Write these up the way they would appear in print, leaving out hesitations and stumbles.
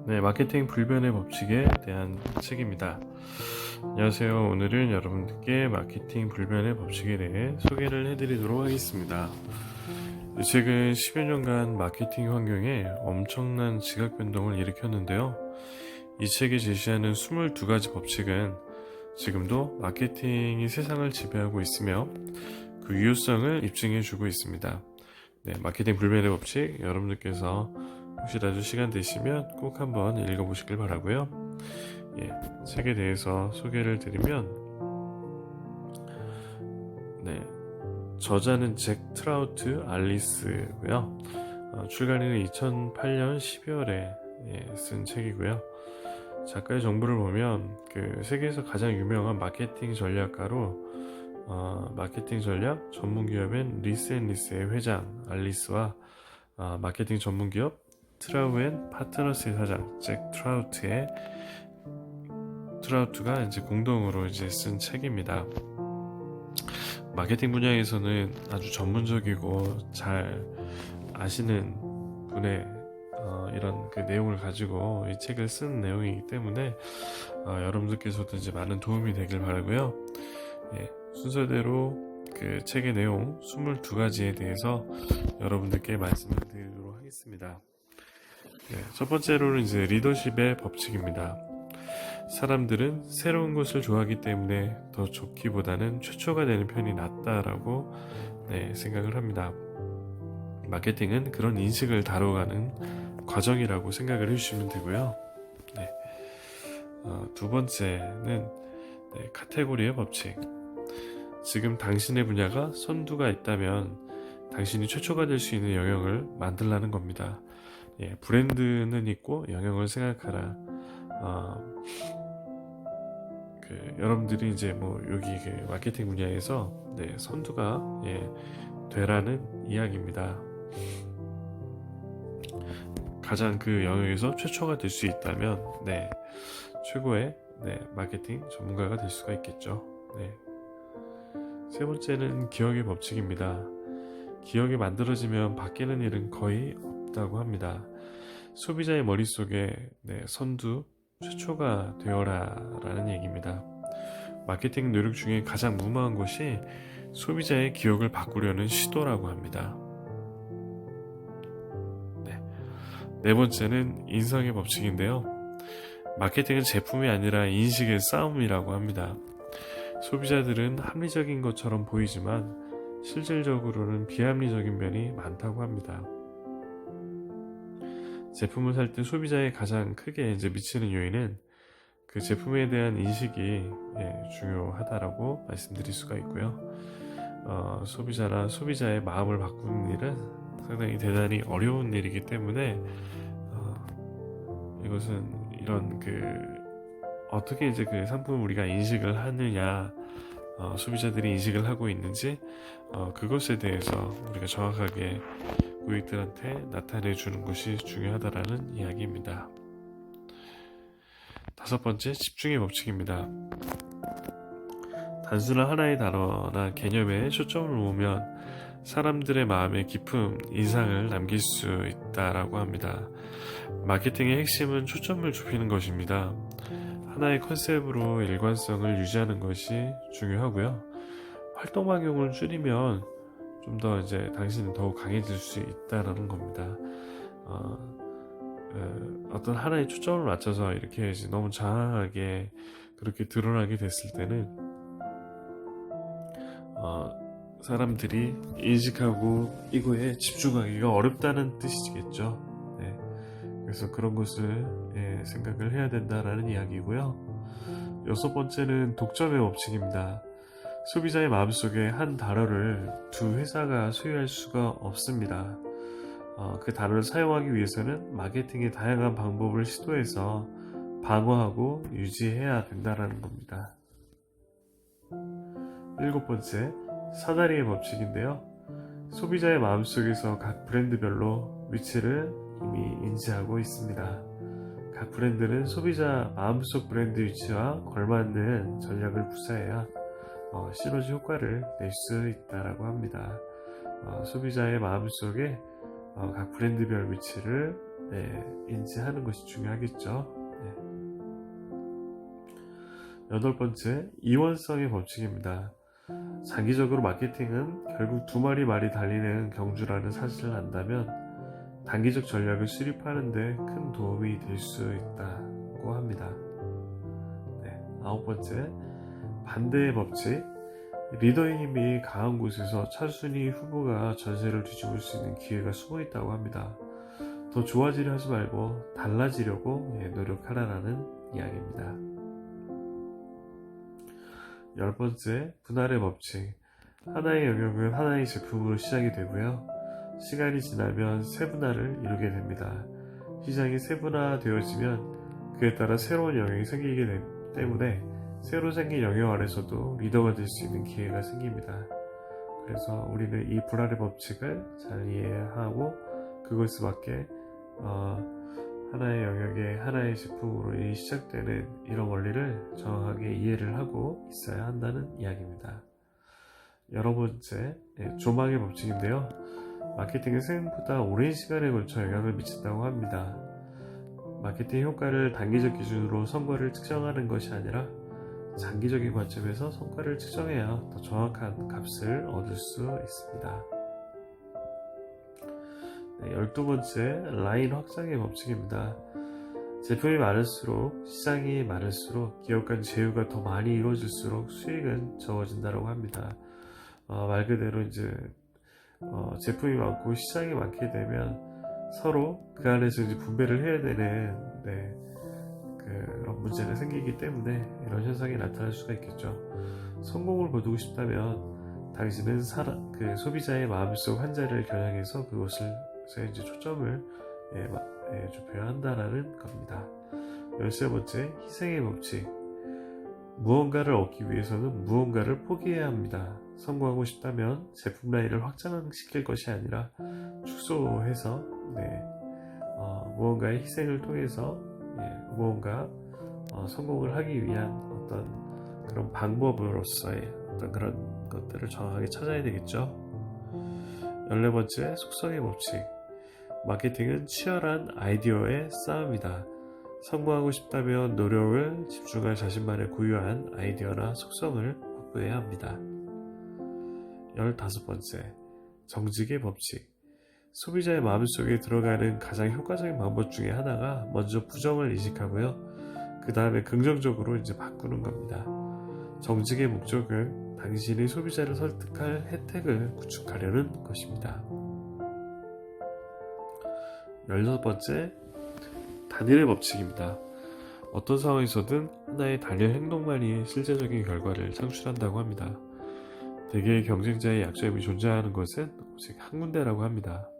네, 마케팅 불변의 법칙에 대한 책입니다. 안녕하세요. 오늘은 여러분들께 마케팅 불변의 법칙에 대해 소개를 해드리도록 하겠습니다. 이 책은 10여 년간 마케팅 환경에 엄청난 지각 변동을 일으켰는데요. 이 책이 제시하는 22가지 법칙은 지금도 마케팅이 세상을 지배하고 있으며 그 유효성을 입증해주고 있습니다. 네, 마케팅 불변의 법칙 여러분들께서 혹시라도 시간 되시면 꼭 한번 읽어보시길 바라고요. 책에 대해서 소개를 드리면, 저자는 잭 트라우트 알리스고요. 출간일은 2008년 12월에 쓴 책이고요. 작가의 정보를 보면 그 세계에서 가장 유명한 마케팅 전략가로 마케팅 전략 전문기업인 리스앤리스의 회장 알리스와 마케팅 전문기업 트라우앤 파트너스의 사장 잭 트라우트가 이제 공동으로 쓴 책입니다. 마케팅 분야에서는 아주 전문적이고 잘 아시는 분의 이런 그 내용을 가지고 이 책을 쓴 내용이기 때문에 여러분들께서도 이제 많은 도움이 되길 바라고요. 순서대로 그 책의 내용 22가지에 대해서 여러분들께 말씀을 드리도록 하겠습니다. 첫 번째로는 이제 리더십의 법칙입니다. 사람들은 새로운 것을 좋아하기 때문에 더 좋기보다는 최초가 되는 편이 낫다라고 생각을 합니다. 마케팅은 그런 인식을 다뤄가는 과정이라고 생각을 해주시면 되고요. 두 번째는 카테고리의 법칙. 지금 당신의 분야가 선두가 있다면 당신이 최초가 될 수 있는 영역을 만들라는 겁니다. 브랜드는 있고 영역을 생각하라. 여러분들이 이제 여기 마케팅 분야에서 선두가 되라는 이야기입니다. 가장 그 영역에서 최초가 될 수 있다면 최고의 마케팅 전문가가 될 수가 있겠죠. 세 번째는 기억의 법칙입니다. 기억이 만들어지면 바뀌는 일은 거의 없다고 합니다. 소비자의 머릿속에 선두 최초가 되어라 라는 얘기입니다. 마케팅 노력 중에 가장 무모한 것이 소비자의 기억을 바꾸려는 시도라고 합니다. 네 번째는 인성의 법칙인데요. 마케팅은 제품이 아니라 인식의 싸움이라고 합니다. 소비자들은 합리적인 것처럼 보이지만 실질적으로는 비합리적인 면이 많다고 합니다. 제품을 살 때 소비자에 가장 크게 미치는 요인은 그 제품에 대한 인식이 중요하다라고 말씀드릴 수가 있고요. 소비자나 소비자의 마음을 바꾸는 일은 상당히 대단히 어려운 일이기 때문에 이것은 이런 어떻게 그 상품을 우리가 인식을 하느냐, 소비자들이 인식을 하고 있는지 그것에 대해서 우리가 정확하게 고객들한테 나타내 주는 것이 중요하다라는 이야기입니다. 다섯 번째, 집중의 법칙입니다. 단순한 하나의 단어나 개념에 초점을 놓으면 사람들의 마음에 깊은 인상을 남길 수 있다라고 합니다. 마케팅의 핵심은 초점을 좁히는 것입니다. 하나의 컨셉으로 일관성을 유지하는 것이 중요하고요. 활동 반경을 줄이면 좀 더 당신은 더욱 강해질 수 있다라는 겁니다. 어떤 하나의 초점을 맞춰서 이렇게 너무 장황하게 그렇게 드러나게 됐을 때는 사람들이 인식하고 이거에 집중하기가 어렵다는 뜻이겠죠. 그래서 그런 것을 생각을 해야 된다라는 이야기고요. 여섯 번째는 독점의 법칙입니다. 소비자의 마음속에 한 단어를 두 회사가 소유할 수가 없습니다. 그 단어를 사용하기 위해서는 마케팅의 다양한 방법을 시도해서 방어하고 유지해야 된다는 겁니다. 일곱 번째, 사다리의 법칙인데요. 소비자의 마음속에서 각 브랜드별로 위치를 이미 인지하고 있습니다. 각 브랜드는 소비자 마음속 브랜드 위치와 걸맞는 전략을 구사해야 시너지 효과를 낼 수 있다고 합니다. 소비자의 마음속에 각 브랜드별 위치를 인지하는 것이 중요하겠죠. 여덟 번째, 이원성의 법칙입니다. 장기적으로 마케팅은 결국 두 마리 말이 달리는 경주라는 사실을 안다면 단기적 전략을 수립하는 데 큰 도움이 될 수 있다고 합니다. 아홉 번째, 반대의 법칙. 리더의 힘이 강한 곳에서 차순위 후보가 전세를 뒤집을 수 있는 기회가 숨어 있다고 합니다. 더 좋아지려 하지 말고 달라지려고 노력하라는 이야기입니다. 열 번째, 분할의 법칙. 하나의 영역은 하나의 제품으로 시작이 되고요. 시간이 지나면 세분화를 이루게 됩니다. 시장이 세분화되어지면 그에 따라 새로운 영역이 생기기 때문에 새로 생긴 영역 안에서도 리더가 될 수 있는 기회가 생깁니다. 그래서 우리는 이 분할의 법칙을 잘 이해하고 그것을 맞게 하나의 영역에 하나의 제품으로 시작되는 이런 원리를 정확하게 이해를 하고 있어야 한다는 이야기입니다. 여러 번째, 조망의 법칙인데요. 마케팅은 생각보다 오랜 시간에 걸쳐 영향을 미친다고 합니다. 마케팅 효과를 단기적 기준으로 성과를 측정하는 것이 아니라 장기적인 관점에서 성과를 측정해야 더 정확한 값을 얻을 수 있습니다. 12번째, 라인 확장의 법칙입니다. 제품이 많을수록, 시장이 많을수록 기업 간 제휴가 더 많이 이루어질수록 수익은 적어진다고 합니다. 말 그대로 이제 제품이 많고 시장이 많게 되면 서로 그 안에서 이제 분배를 해야 되는 그런 문제가 생기기 때문에 이런 현상이 나타날 수가 있겠죠. 성공을 거두고 싶다면 당신은 소비자의 마음속 한자를 겨냥해서 그것을 이제 초점을 좁혀야 한다라는 겁니다. 13번째, 희생의 법칙. 무언가를 얻기 위해서는 무언가를 포기해야 합니다. 성공하고 싶다면 제품 라인을 확장시킬 것이 아니라 축소해서 무언가의 희생을 통해서 무언가 성공을 하기 위한 어떤 그런 방법으로서의 어떤 그런 것들을 정확하게 찾아야 되겠죠. 14번째, 속성의 법칙. 마케팅은 치열한 아이디어의 싸움이다. 성공하고 싶다면 노력을 집중할 자신만의 고유한 아이디어나 속성을 확보해야 합니다. 15번째, 정직의 법칙. 소비자의 마음속에 들어가는 가장 효과적인 방법 중에 하나가 먼저 부정을 인식하고요. 그 다음에 긍정적으로 이제 바꾸는 겁니다. 정직의 목적은 당신이 소비자를 설득할 혜택을 구축하려는 것입니다. 16번째, 단일의 법칙입니다. 어떤 상황에서든 하나의 단일 행동만이 실제적인 결과를 창출한다고 합니다. 대개의 경쟁자의 약점이 존재하는 것은 오직 한 군데라고 합니다.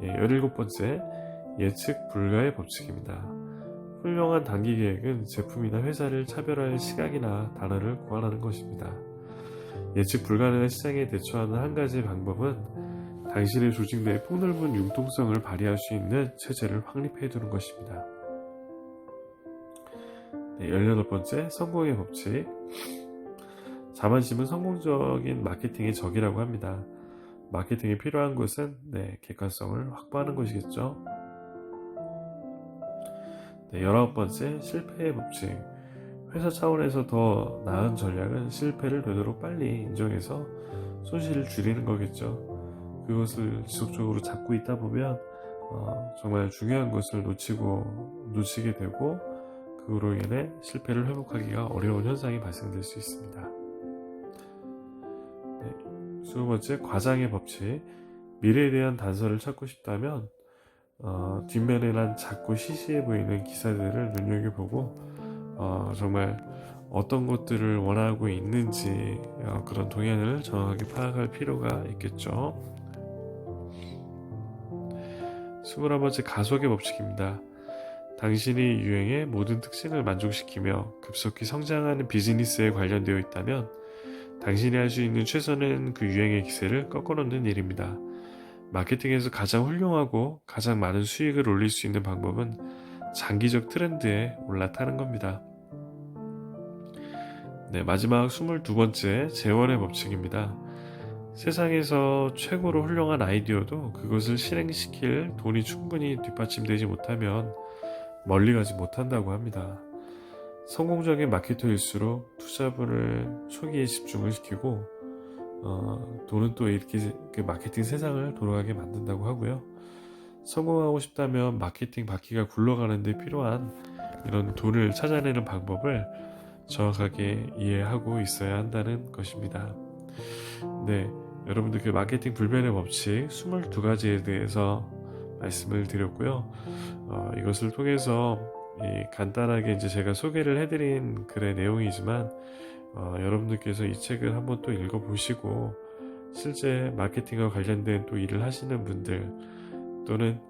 17번째, 예측 불가의 법칙입니다. 훌륭한 단기 계획은 제품이나 회사를 차별할 시각이나 단어를 고안하는 것입니다. 예측 불가능한 시장에 대처하는 한 가지 방법은 당신의 조직 내에 폭넓은 융통성을 발휘할 수 있는 체제를 확립해 두는 것입니다. 18번째, 성공의 법칙. 자만심은 성공적인 마케팅의 적이라고 합니다. 마케팅에 필요한 것은 객관성을 확보하는 것이겠죠. 19번째, 실패의 법칙. 회사 차원에서 더 나은 전략은 실패를 되도록 빨리 인정해서 손실을 줄이는 거겠죠. 그것을 지속적으로 잡고 있다 보면 정말 중요한 것을 놓치게 되고 그로 인해 실패를 회복하기가 어려운 현상이 발생될 수 있습니다. 20번째, 과장의 법칙. 미래에 대한 단서를 찾고 싶다면 뒷면에 난 작고 시시해 보이는 기사들을 눈여겨보고 정말 어떤 것들을 원하고 있는지 그런 동향을 정확하게 파악할 필요가 있겠죠. 21번째, 가속의 법칙입니다. 당신이 유행의 모든 특징을 만족시키며 급속히 성장하는 비즈니스에 관련되어 있다면 당신이 할 수 있는 최선은 그 유행의 기세를 꺾어놓는 일입니다. 마케팅에서 가장 훌륭하고 가장 많은 수익을 올릴 수 있는 방법은 장기적 트렌드에 올라타는 겁니다. 마지막 22번째, 재원의 법칙입니다. 세상에서 최고로 훌륭한 아이디어도 그것을 실행시킬 돈이 충분히 뒷받침되지 못하면 멀리 가지 못한다고 합니다. 성공적인 마케터일수록 투자분을 초기에 집중을 시키고 돈은 또 이렇게 그 마케팅 세상을 돌아가게 만든다고 하고요. 성공하고 싶다면 마케팅 바퀴가 굴러가는데 필요한 이런 돈을 찾아내는 방법을 정확하게 이해하고 있어야 한다는 것입니다. 네, 여러분들 그 마케팅 불변의 법칙 22가지에 대해서 말씀을 드렸고요. 이것을 통해서 간단하게 이제 제가 소개를 해드린 글의 내용이지만 여러분들께서 이 책을 한번 또 읽어보시고 실제 마케팅과 관련된 또 일을 하시는 분들 또는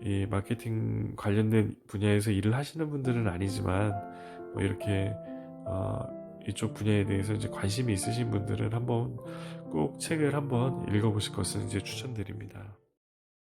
이 마케팅 관련된 분야에서 일을 하시는 분들은 아니지만 뭐 이렇게 이쪽 분야에 대해서 이제 관심이 있으신 분들은 한번 꼭 책을 한번 읽어보실 것을 이제 추천드립니다.